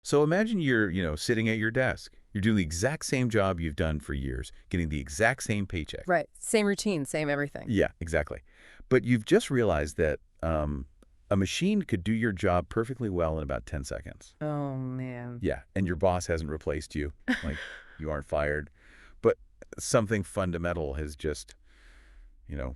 So imagine you're, sitting at your desk. You're doing the exact same job you've done for years, getting the exact same paycheck. Right. Same routine, same everything. Yeah, exactly. But you've just realized that a machine could do your job perfectly well in about 10 seconds. Oh, man. Yeah, and your boss hasn't replaced you. Like, you aren't fired. But something fundamental has just,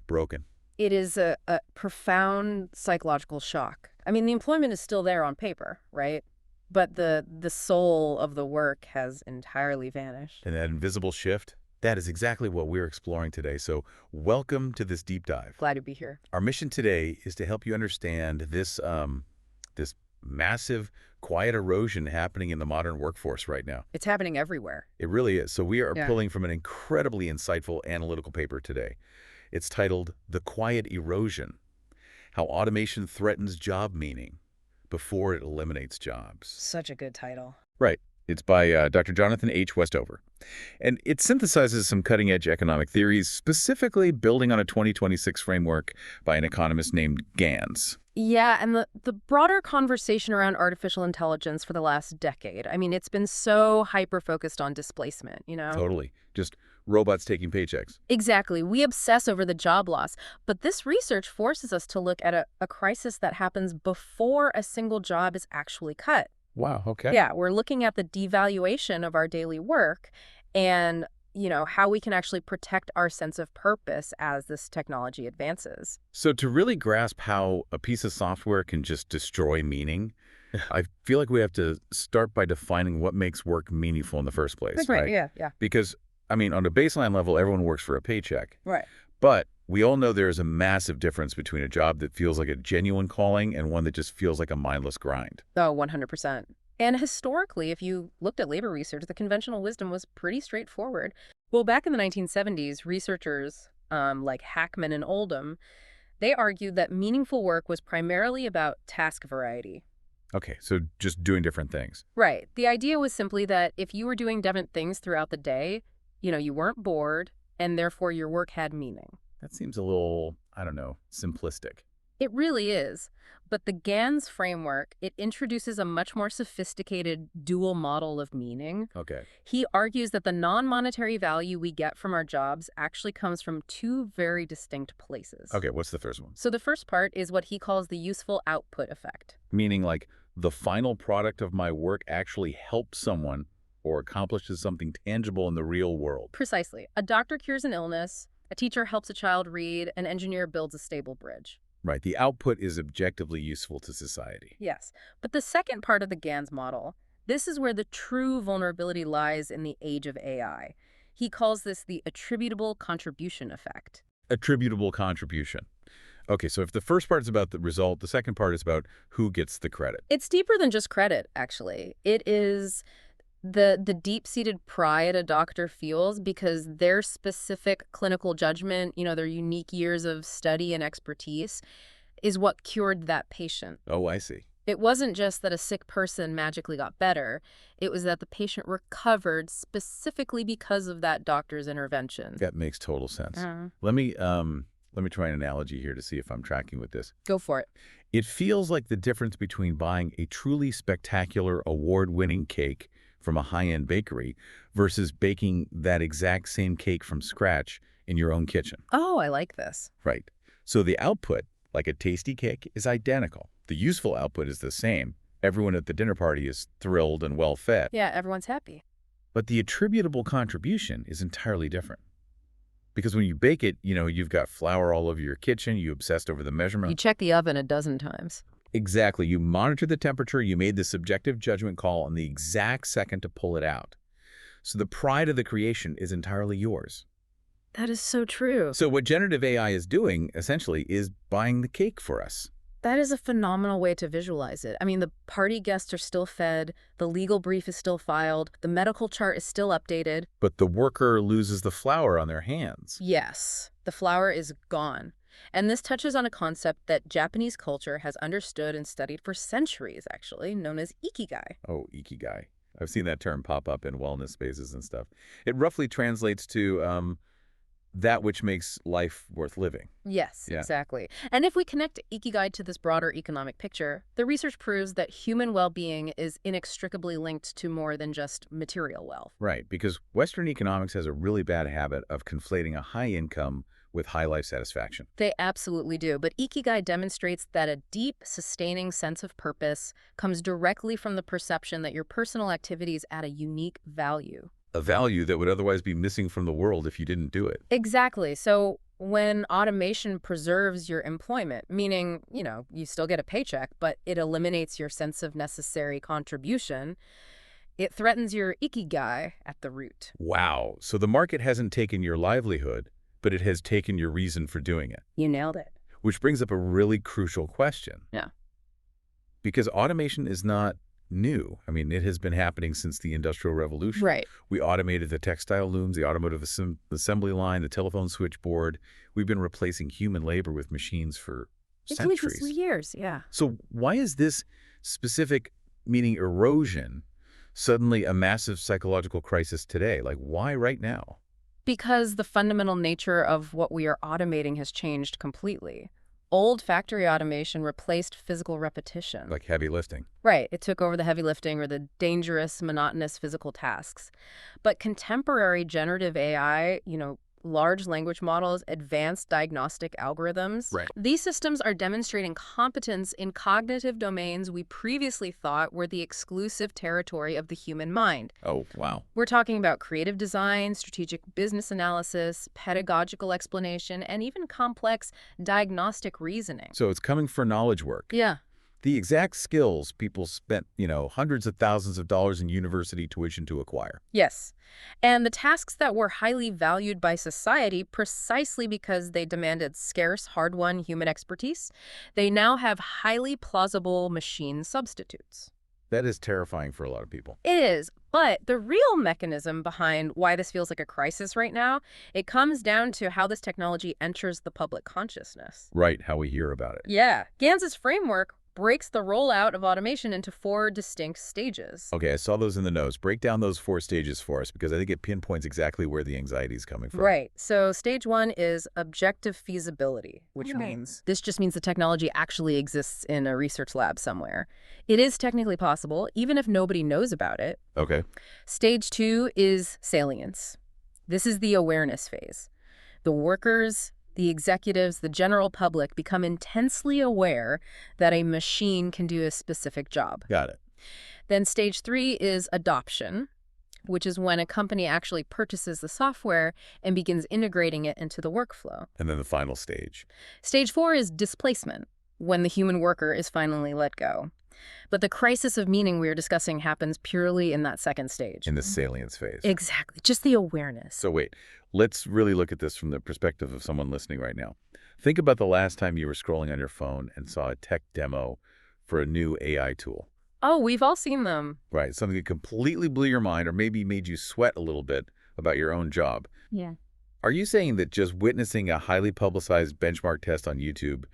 broken. It is a profound psychological shock. I mean, the employment is still there on paper, right? But the soul of the work has entirely vanished. And that invisible shift, that is exactly what we're exploring today. So welcome to this deep dive. Glad to be here. Our mission today is to help you understand this massive, quiet erosion happening in the modern workforce right now. It's happening everywhere. It really is. So we are Yeah. pulling from an incredibly insightful analytical paper today. It's titled The Quiet Erosion: How Automation Threatens Job Meaning Before It Eliminates Jobs. Such a good title. Right. It's by Dr. Jonathan H. Westover. And it synthesizes some cutting-edge economic theories, specifically building on a 2026 framework by an economist named Gans. Yeah, and the broader conversation around artificial intelligence for the last decade. I mean, it's been so hyper-focused on displacement, Totally. Just robots taking paychecks. Exactly. We obsess over the job loss. But this research forces us to look at a crisis that happens before a single job is actually cut. Wow, okay. Yeah, we're looking at the devaluation of our daily work and, how we can actually protect our sense of purpose as this technology advances. So to really grasp how a piece of software can just destroy meaning, I feel like we have to start by defining what makes work meaningful in the first place. That's right. Yeah. Because, on a baseline level, everyone works for a paycheck. Right. But we all know there is a massive difference between a job that feels like a genuine calling and one that just feels like a mindless grind. Oh, 100%. And historically, if you looked at labor research, the conventional wisdom was pretty straightforward. Well, back in the 1970s, researchers like Hackman and Oldham, they argued that meaningful work was primarily about task variety. Okay, so just doing different things. Right. The idea was simply that if you were doing different things throughout the day, you weren't bored, and therefore your work had meaning. That seems a little, simplistic. It really is. But the Gans framework, it introduces a much more sophisticated dual model of meaning. Okay. He argues that the non-monetary value we get from our jobs actually comes from two very distinct places. Okay, what's the first one? So the first part is what he calls the useful output effect. Meaning like the final product of my work actually helps someone or accomplishes something tangible in the real world. Precisely. A doctor cures an illness, a teacher helps a child read, an engineer builds a stable bridge. Right. The output is objectively useful to society. Yes. But the second part of the Gans model, this is where the true vulnerability lies in the age of AI. He calls this the attributable contribution effect. Attributable contribution. Okay, so if the first part is about the result, the second part is about who gets the credit. It's deeper than just credit, actually. It is the deep-seated pride a doctor feels because their specific clinical judgment, their unique years of study and expertise is what cured that patient. Oh, I see. It wasn't just that a sick person magically got better. It was that the patient recovered specifically because of that doctor's intervention. That makes total sense. Let me try an analogy here to see if I'm tracking with this. Go for it. It feels like the difference between buying a truly spectacular award-winning cake from a high-end bakery versus baking that exact same cake from scratch in your own kitchen. Oh, I like this. Right. So the output, like a tasty cake, is identical. The useful output is the same. Everyone at the dinner party is thrilled and well-fed. Yeah, everyone's happy. But the attributable contribution is entirely different. Because when you bake it, you've got flour all over your kitchen, you obsessed over the measurement. You check the oven a dozen times. Exactly. You monitor the temperature, you made the subjective judgment call on the exact second to pull it out. So the pride of the creation is entirely yours. That is so true. So what generative AI is doing, essentially, is buying the cake for us. That is a phenomenal way to visualize it. I mean, the party guests are still fed, the legal brief is still filed, the medical chart is still updated. But the worker loses the flour on their hands. Yes, the flour is gone. And this touches on a concept that Japanese culture has understood and studied for centuries, actually, known as ikigai. Oh, ikigai. I've seen that term pop up in wellness spaces and stuff. It roughly translates to that which makes life worth living. Yes, Yeah. exactly. And if we connect Ikigai to this broader economic picture, the research proves that human well-being is inextricably linked to more than just material wealth. Right, because Western economics has a really bad habit of conflating a high income with high life satisfaction. They absolutely do, but Ikigai demonstrates that a deep, sustaining sense of purpose comes directly from the perception that your personal activities add a unique value. A value that would otherwise be missing from the world if you didn't do it. Exactly. So when automation preserves your employment, meaning, you still get a paycheck, but it eliminates your sense of necessary contribution, it threatens your ikigai at the root. Wow. So the market hasn't taken your livelihood, but it has taken your reason for doing it. You nailed it. Which brings up a really crucial question. Yeah. Because automation is not new. I mean, it has been happening since the Industrial Revolution. Right. We automated the textile looms, the automotive assembly line, the telephone switchboard. We've been replacing human labor with machines for centuries. For years, yeah. So why is this specific, meaning erosion, suddenly a massive psychological crisis today? Like, why right now? Because the fundamental nature of what we are automating has changed completely. Old factory automation replaced physical repetition. Like heavy lifting. Right. It took over the heavy lifting or the dangerous, monotonous physical tasks. But contemporary generative AI, large language models, advanced diagnostic algorithms, Right. these systems are demonstrating competence in cognitive domains we previously thought were the exclusive territory of the human mind. Oh, wow. We're talking about creative design, strategic business analysis, pedagogical explanation, and even complex diagnostic reasoning. So it's coming for knowledge work. Yeah. The exact skills people spent, hundreds of thousands of dollars in university tuition to acquire. Yes. And the tasks that were highly valued by society precisely because they demanded scarce, hard-won human expertise, they now have highly plausible machine substitutes. That is terrifying for a lot of people. It is, but the real mechanism behind why this feels like a crisis right now, it comes down to how this technology enters the public consciousness. Right, how we hear about it. Yeah. Gans's framework breaks the rollout of automation into 4 distinct stages. Okay, I saw those in the notes. Break down those 4 stages for us, because I think it pinpoints exactly where the anxiety is coming from. Right. So stage 1 is objective feasibility, which Okay. means this just means the technology actually exists in a research lab somewhere. It is technically possible, even if nobody knows about it. Okay. Stage 2 is salience. This is the awareness phase. The workers, the executives, the general public become intensely aware that a machine can do a specific job. Got it. Then stage 3 is adoption, which is when a company actually purchases the software and begins integrating it into the workflow. And then the final stage. Stage 4 is displacement, when the human worker is finally let go. But the crisis of meaning we are discussing happens purely in that second stage. In the salience phase. Exactly. Just the awareness. So wait, let's really look at this from the perspective of someone listening right now. Think about the last time you were scrolling on your phone and saw a tech demo for a new AI tool. Oh, we've all seen them. Right, something that completely blew your mind or maybe made you sweat a little bit about your own job. Yeah. Are you saying that just witnessing a highly publicized benchmark test on YouTube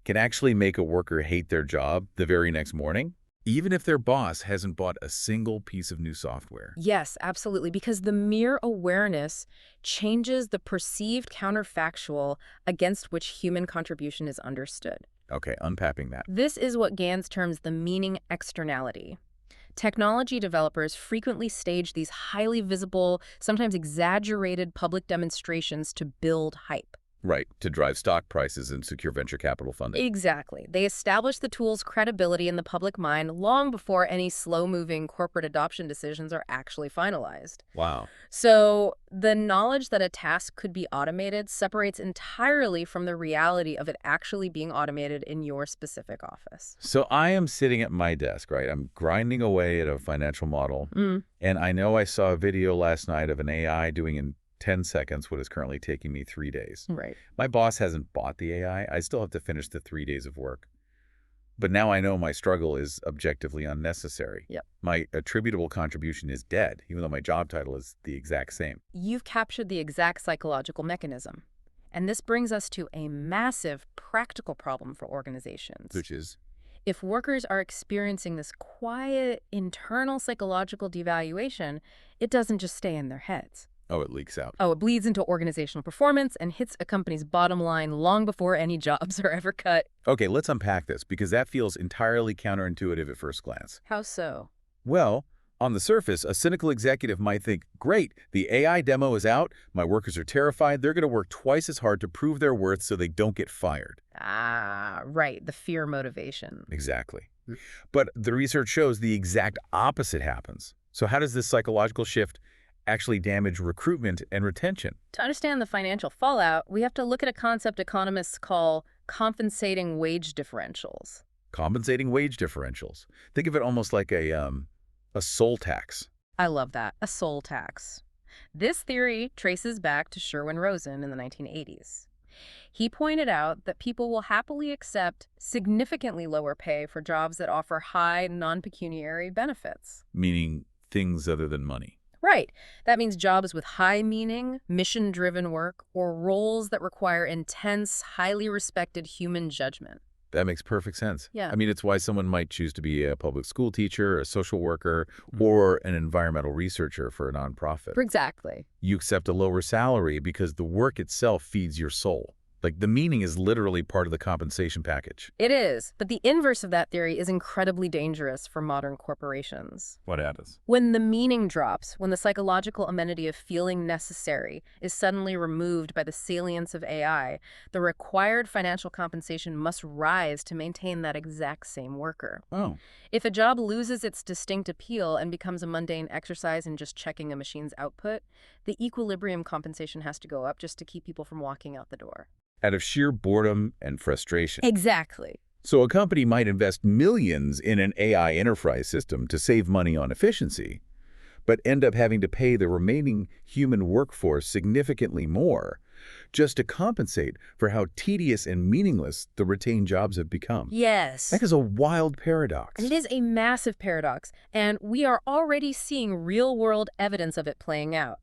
can actually make a worker hate their job the very next morning, even if their boss hasn't bought a single piece of new software? Yes, absolutely, because the mere awareness changes the perceived counterfactual against which human contribution is understood. Okay, unpacking that. This is what Gans terms the meaning externality. Technology developers frequently stage these highly visible, sometimes exaggerated public demonstrations to build hype. Right, to drive stock prices and secure venture capital funding. Exactly. They establish the tool's credibility in the public mind long before any slow-moving corporate adoption decisions are actually finalized. Wow. So the knowledge that a task could be automated separates entirely from the reality of it actually being automated in your specific office. So I am sitting at my desk, right? I'm grinding away at a financial model, and I know I saw a video last night of an AI doing in 10 seconds what is currently taking me 3 days. Right. My boss hasn't bought the AI. I still have to finish the 3 days of work. But now I know my struggle is objectively unnecessary. Yep. My attributable contribution is dead, even though my job title is the exact same. You've captured the exact psychological mechanism. And this brings us to a massive practical problem for organizations. Which is? If workers are experiencing this quiet, internal psychological devaluation, it doesn't just stay in their heads. Oh, it leaks out. Oh, it bleeds into organizational performance and hits a company's bottom line long before any jobs are ever cut. Okay, let's unpack this because that feels entirely counterintuitive at first glance. How so? Well, on the surface, a cynical executive might think, great, the AI demo is out, my workers are terrified, they're going to work twice as hard to prove their worth so they don't get fired. Ah, right, the fear motivation. Exactly. But the research shows the exact opposite happens. So how does this psychological shift actually damage recruitment and retention? To understand the financial fallout, we have to look at a concept economists call compensating wage differentials. Compensating wage differentials. Think of it almost like a soul tax. I love that, a soul tax. This theory traces back to Sherwin Rosen in the 1980s. He pointed out that people will happily accept significantly lower pay for jobs that offer high non-pecuniary benefits. Meaning things other than money. Right. That means jobs with high meaning, mission-driven work, or roles that require intense, highly respected human judgment. That makes perfect sense. Yeah. I mean, it's why someone might choose to be a public school teacher, a social worker, or an environmental researcher for a nonprofit. Exactly. You accept a lower salary because the work itself feeds your soul. Like, the meaning is literally part of the compensation package. It is, but the inverse of that theory is incredibly dangerous for modern corporations. What happens? When the meaning drops, when the psychological amenity of feeling necessary is suddenly removed by the salience of AI, the required financial compensation must rise to maintain that exact same worker. Oh, If a job loses its distinct appeal and becomes a mundane exercise in just checking a machine's output, the equilibrium compensation has to go up just to keep people from walking out the door. out of sheer boredom and frustration. Exactly. So a company might invest millions in an AI enterprise system to save money on efficiency, but end up having to pay the remaining human workforce significantly more just to compensate for how tedious and meaningless the retained jobs have become. Yes. That is a wild paradox. And it is a massive paradox, and we are already seeing real-world evidence of it playing out.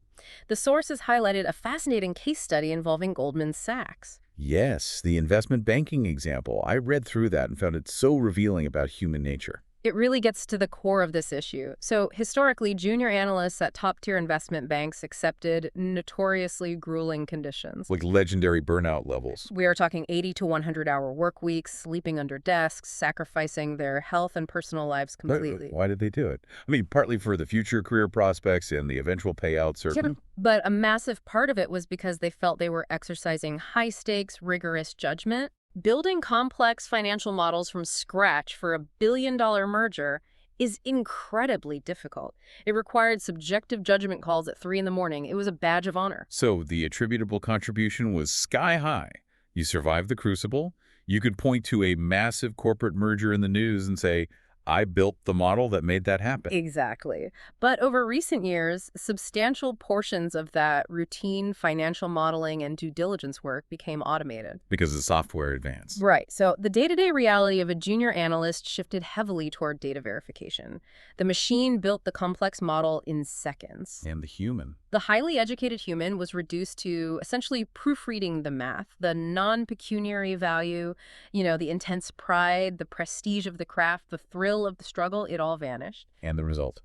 The sources highlighted a fascinating case study involving Goldman Sachs. Yes, the investment banking example. I read through that and found it so revealing about human nature. It really gets to the core of this issue. So historically, junior analysts at top-tier investment banks accepted notoriously grueling conditions. Like legendary burnout levels. We are talking 80 to 100-hour work weeks, sleeping under desks, sacrificing their health and personal lives completely. Why did they do it? I mean, partly for the future career prospects and the eventual payout, certainly. But a massive part of it was because they felt they were exercising high-stakes, rigorous judgment. Building complex financial models from scratch for a billion-dollar merger is incredibly difficult. It required subjective judgment calls at 3 in the morning. It was a badge of honor. So the attributable contribution was sky high. You survived the crucible. You could point to a massive corporate merger in the news and say, I built the model that made that happen. Exactly. But over recent years, substantial portions of that routine financial modeling and due diligence work became automated. Because the software advanced. Right. So the day-to-day reality of a junior analyst shifted heavily toward data verification. The machine built the complex model in seconds. And the human. The highly educated human was reduced to essentially proofreading the math, the non-pecuniary value, the intense pride, the prestige of the craft, the thrill of the struggle, it all vanished. And the result.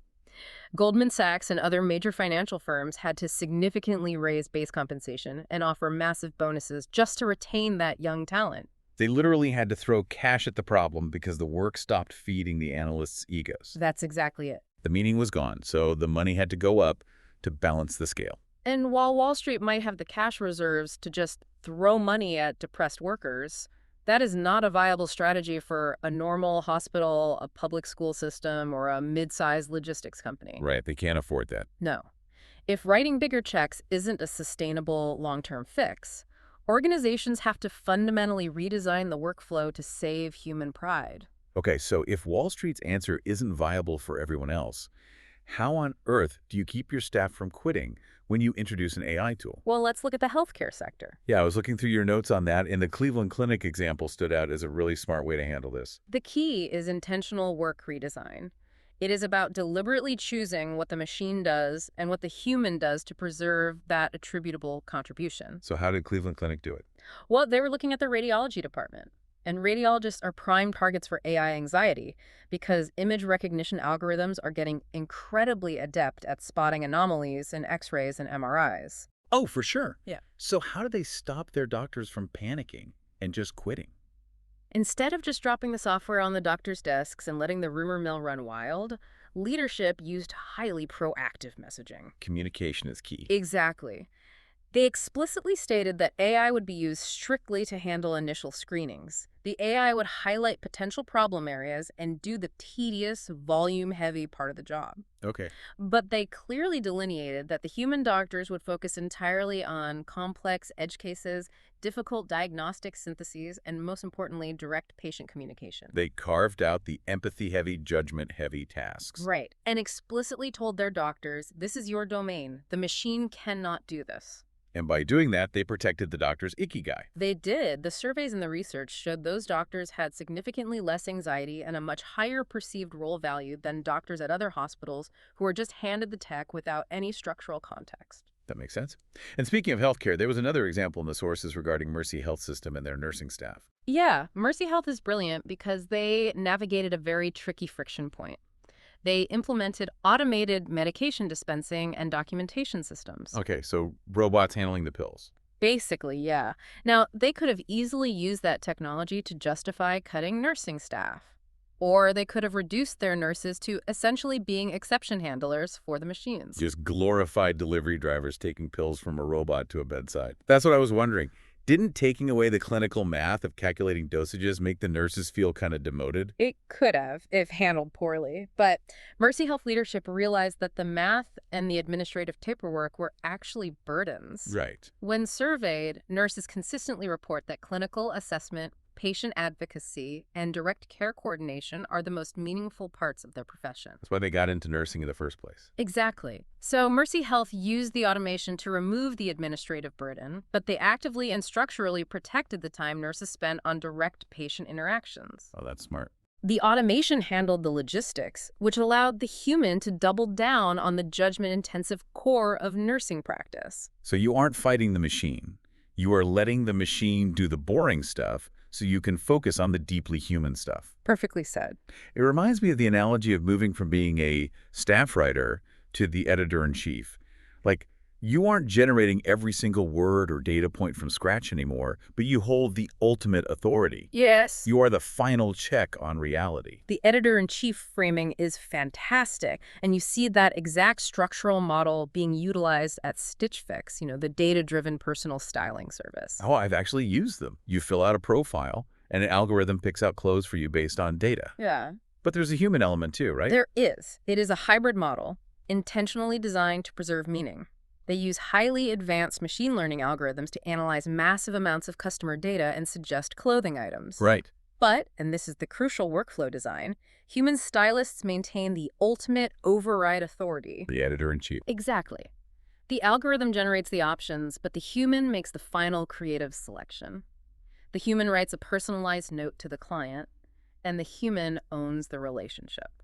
Goldman Sachs and other major financial firms had to significantly raise base compensation and offer massive bonuses just to retain that young talent. They literally had to throw cash at the problem because the work stopped feeding the analysts' egos. That's exactly it. The meaning was gone, so the money had to go up to balance the scale. And while Wall Street might have the cash reserves to just throw money at depressed workers, that is not a viable strategy for a normal hospital, a public school system, or a mid-sized logistics company. Right, they can't afford that. No. If writing bigger checks isn't a sustainable long-term fix, organizations have to fundamentally redesign the workflow to save human pride. Okay, so if Wall Street's answer isn't viable for everyone else, how on earth do you keep your staff from quitting when you introduce an AI tool? Well, let's look at the healthcare sector. Yeah, I was looking through your notes on that, and the Cleveland Clinic example stood out as a really smart way to handle this. The key is intentional work redesign. It is about deliberately choosing what the machine does and what the human does to preserve that attributable contribution. So how did Cleveland Clinic do it? Well, they were looking at the radiology department. And radiologists are prime targets for AI anxiety because image recognition algorithms are getting incredibly adept at spotting anomalies in X-rays and MRIs. Oh, for sure. Yeah. So how do they stop their doctors from panicking and just quitting? Instead of just dropping the software on the doctor's desks and letting the rumor mill run wild, leadership used highly proactive messaging. Communication is key. Exactly. They explicitly stated that AI would be used strictly to handle initial screenings. The AI would highlight potential problem areas and do the tedious, volume-heavy part of the job. Okay. But they clearly delineated that the human doctors would focus entirely on complex edge cases, difficult diagnostic syntheses, and most importantly, direct patient communication. They carved out the empathy-heavy, judgment-heavy tasks. Right. And explicitly told their doctors, this is your domain. The machine cannot do this. And by doing that, they protected the doctor's ikigai. They did. The surveys and the research showed those doctors had significantly less anxiety and a much higher perceived role value than doctors at other hospitals who were just handed the tech without any structural context. That makes sense. And speaking of healthcare, there was another example in the sources regarding Mercy Health System and their nursing staff. Yeah, Mercy Health is brilliant because they navigated a very tricky friction point. They implemented automated medication dispensing and documentation systems. Okay, so robots handling the pills. Basically, yeah. Now, they could have easily used that technology to justify cutting nursing staff. Or they could have reduced their nurses to essentially being exception handlers for the machines. Just glorified delivery drivers taking pills from a robot to a bedside. That's what I was wondering. Didn't taking away the clinical math of calculating dosages make the nurses feel kind of demoted? It could have, if handled poorly. But Mercy Health leadership realized that the math and the administrative paperwork were actually burdens. Right. When surveyed, nurses consistently report that clinical assessment, patient advocacy, and direct care coordination are the most meaningful parts of their profession. That's why they got into nursing in the first place. Exactly. So Mercy Health used the automation to remove the administrative burden, but they actively and structurally protected the time nurses spent on direct patient interactions. Oh, that's smart. The automation handled the logistics, which allowed the human to double down on the judgment-intensive core of nursing practice. So you aren't fighting the machine. You are letting the machine do the boring stuff so you can focus on the deeply human stuff. Perfectly said. It reminds me of the analogy of moving from being a staff writer to the editor-in-chief. Like, you aren't generating every single word or data point from scratch anymore, but you hold the ultimate authority. Yes. You are the final check on reality. The editor-in-chief framing is fantastic, and you see that exact structural model being utilized at Stitch Fix, the data-driven personal styling service. Oh, I've actually used them. You fill out a profile, and an algorithm picks out clothes for you based on data. Yeah. But there's a human element too, right? There is. It is a hybrid model, intentionally designed to preserve meaning. They use highly advanced machine learning algorithms to analyze massive amounts of customer data and suggest clothing items. Right. But, and this is the crucial workflow design, human stylists maintain the ultimate override authority. The editor-in-chief. Exactly. The algorithm generates the options, but the human makes the final creative selection. The human writes a personalized note to the client, and the human owns the relationship.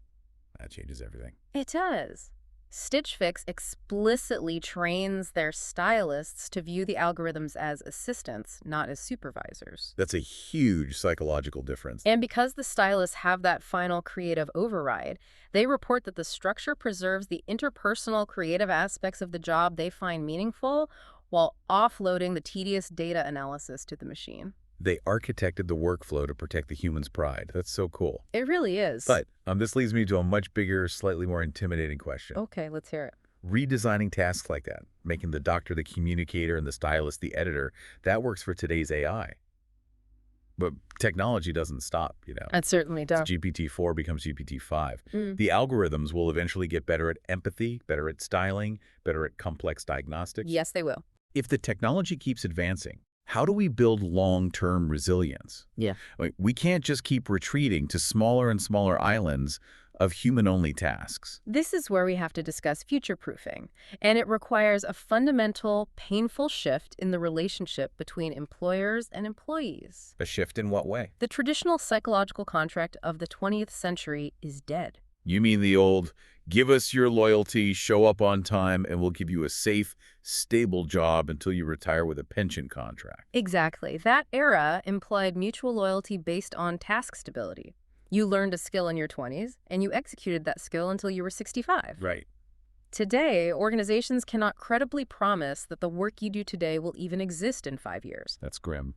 That changes everything. It does. Stitch Fix explicitly trains their stylists to view the algorithms as assistants, not as supervisors. That's a huge psychological difference. And because the stylists have that final creative override, they report that the structure preserves the interpersonal creative aspects of the job they find meaningful while offloading the tedious data analysis to the machine. They architected the workflow to protect the human's pride. That's so cool. It really is. But this leads me to a much bigger, slightly more intimidating question. Okay, let's hear it. Redesigning tasks like that, making the doctor the communicator and the stylist the editor, that works for today's AI. But technology doesn't stop, It certainly does. GPT-4 becomes GPT-5. The algorithms will eventually get better at empathy, better at styling, better at complex diagnostics. Yes, they will. If the technology keeps advancing, how do we build long-term resilience? Yeah. We can't just keep retreating to smaller and smaller islands of human-only tasks. This is where we have to discuss future-proofing, and it requires a fundamental, painful shift in the relationship between employers and employees. A shift in what way? The traditional psychological contract of the 20th century is dead. You mean the old, Give us your loyalty, show up on time, and we'll give you a safe, stable job until you retire with a pension contract. Exactly. That era implied mutual loyalty based on task stability. You learned a skill in your 20s, and you executed that skill until you were 65. Right. Today, organizations cannot credibly promise that the work you do today will even exist in 5 years. That's grim.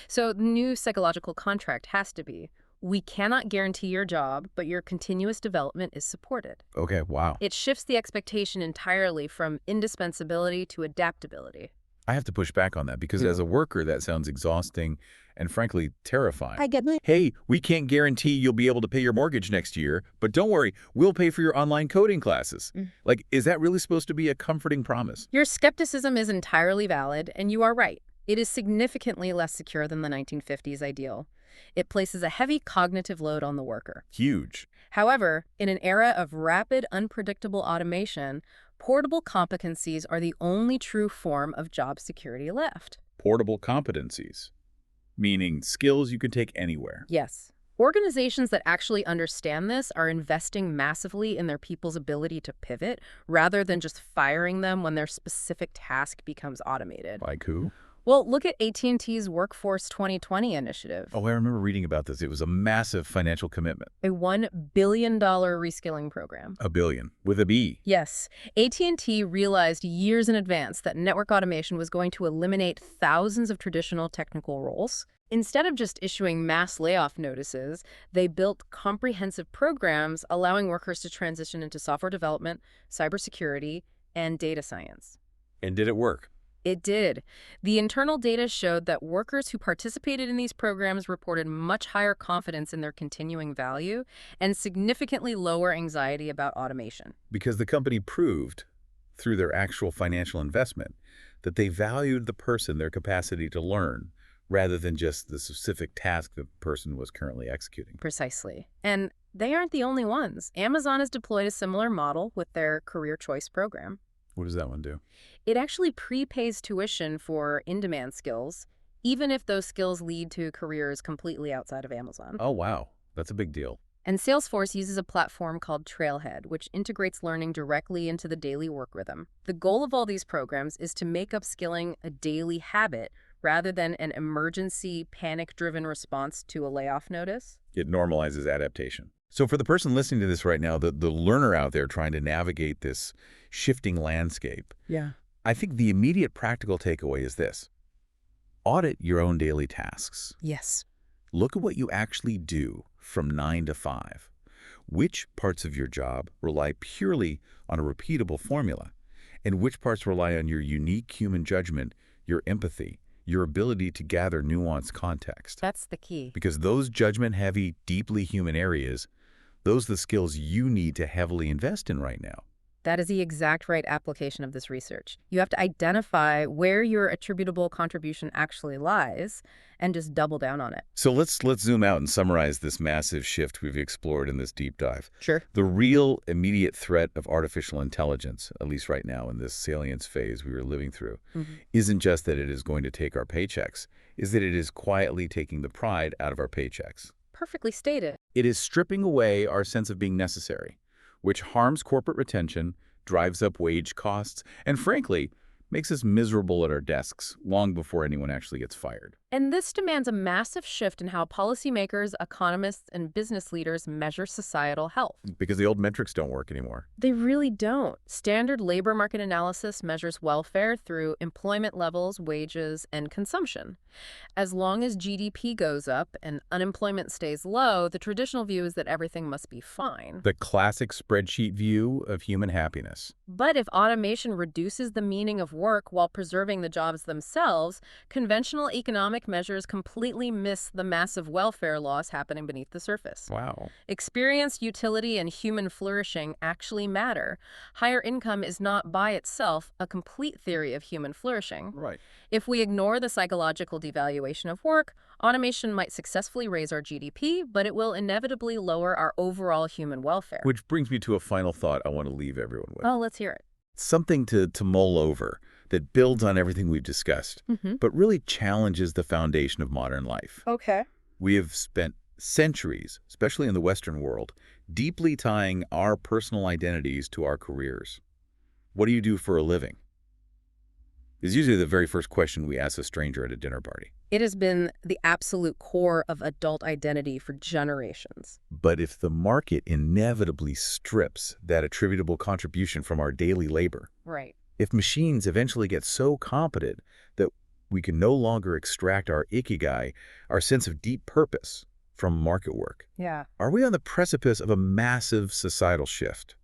So the new psychological contract has to be, we cannot guarantee your job, but your continuous development is supported. Okay, wow. It shifts the expectation entirely from indispensability to adaptability. I have to push back on that because as a worker, that sounds exhausting and frankly terrifying. I get it. Hey, we can't guarantee you'll be able to pay your mortgage next year, but don't worry, we'll pay for your online coding classes. Like, is that really supposed to be a comforting promise? Your skepticism is entirely valid, and you are right. It is significantly less secure than the 1950s ideal. It places a heavy cognitive load on the worker. Huge. However, in an era of rapid, unpredictable automation, portable competencies are the only true form of job security left. Portable competencies, meaning skills you can take anywhere. Yes. Organizations that actually understand this are investing massively in their people's ability to pivot rather than just firing them when their specific task becomes automated. Like who? Well, look at AT&T's Workforce 2020 initiative, Oh, I remember reading about this. It was a massive financial commitment. a $1 billion reskilling program. $1 billion, with a B. Yes, AT&T realized years in advance that network automation was going to eliminate thousands of traditional technical roles. Instead of just issuing mass layoff notices, they built comprehensive programs allowing workers to transition into software development, cybersecurity, and data science. And did it work? It did. The internal data showed that workers who participated in these programs reported much higher confidence in their continuing value and significantly lower anxiety about automation. Because the company proved, through their actual financial investment, that they valued the person, their capacity to learn, rather than just the specific task the person was currently executing. Precisely. And they aren't the only ones. Amazon has deployed a similar model with their career choice program. What does that one do? It actually prepays tuition for in-demand skills, even if those skills lead to careers completely outside of Amazon. Oh, wow. That's a big deal. And Salesforce uses a platform called Trailhead, which integrates learning directly into the daily work rhythm. The goal of all these programs is to make upskilling a daily habit rather than an emergency, panic-driven response to a layoff notice. It normalizes adaptation. So for the person listening to this right now, the learner out there trying to navigate this shifting landscape, Yeah. I think the immediate practical takeaway is this. Audit your own daily tasks. Yes. Look at what you actually do from 9 to 5. Which parts of your job rely purely on a repeatable formula, and which parts rely on your unique human judgment, your empathy, your ability to gather nuanced context. That's the key. Because those judgment-heavy, deeply human areas, those are the skills you need to heavily invest in right now. That is the exact right application of this research. You have to identify where your attributable contribution actually lies and just double down on it. So let's zoom out and summarize this massive shift we've explored in this deep dive. Sure. The real immediate threat of artificial intelligence, at least right now in this salience phase we were living through, isn't just that it is going to take our paychecks, is that it is quietly taking the pride out of our paychecks. Perfectly stated. It is stripping away our sense of being necessary, which harms corporate retention, drives up wage costs, and frankly, makes us miserable at our desks long before anyone actually gets fired. And this demands a massive shift in how policymakers, economists, and business leaders measure societal health. Because the old metrics don't work anymore. They really don't. Standard labor market analysis measures welfare through employment levels, wages, and consumption. As long as GDP goes up and unemployment stays low, the traditional view is that everything must be fine. The classic spreadsheet view of human happiness. But if automation reduces the meaning of work while preserving the jobs themselves, conventional economic measures completely miss the massive welfare loss happening beneath the surface. Wow. Experience, utility, and human flourishing actually matter. Higher income is not by itself a complete theory of human flourishing. Right. If we ignore the psychological devaluation of work, automation might successfully raise our GDP, but it will inevitably lower our overall human welfare. Which brings me to a final thought I want to leave everyone with. Oh, let's hear it. Something to mull over that builds on everything we've discussed, but really challenges the foundation of modern life. Okay. We have spent centuries, especially in the Western world, deeply tying our personal identities to our careers. What do you do for a living? Is usually the very first question we ask a stranger at a dinner party. It has been the absolute core of adult identity for generations. But if the market inevitably strips that attributable contribution from our daily labor, Right. if machines eventually get so competent that we can no longer extract our ikigai, our sense of deep purpose, from market work, Yeah. are we on the precipice of a massive societal shift?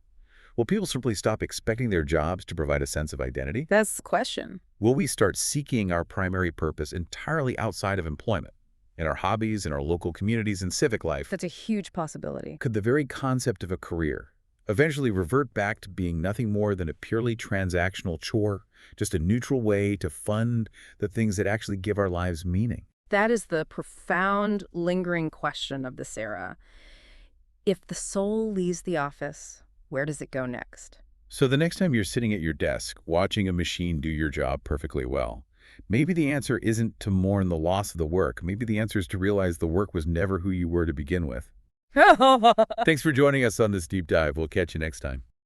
Will people simply stop expecting their jobs to provide a sense of identity? That's the question. Will we start seeking our primary purpose entirely outside of employment, in our hobbies, in our local communities, and civic life? That's a huge possibility. Could the very concept of a career eventually revert back to being nothing more than a purely transactional chore, just a neutral way to fund the things that actually give our lives meaning? That is the profound, lingering question of this era. If the soul leaves the office, where does it go next? So the next time you're sitting at your desk, watching a machine do your job perfectly well, maybe the answer isn't to mourn the loss of the work. Maybe the answer is to realize the work was never who you were to begin with. Thanks for joining us on this deep dive. We'll catch you next time.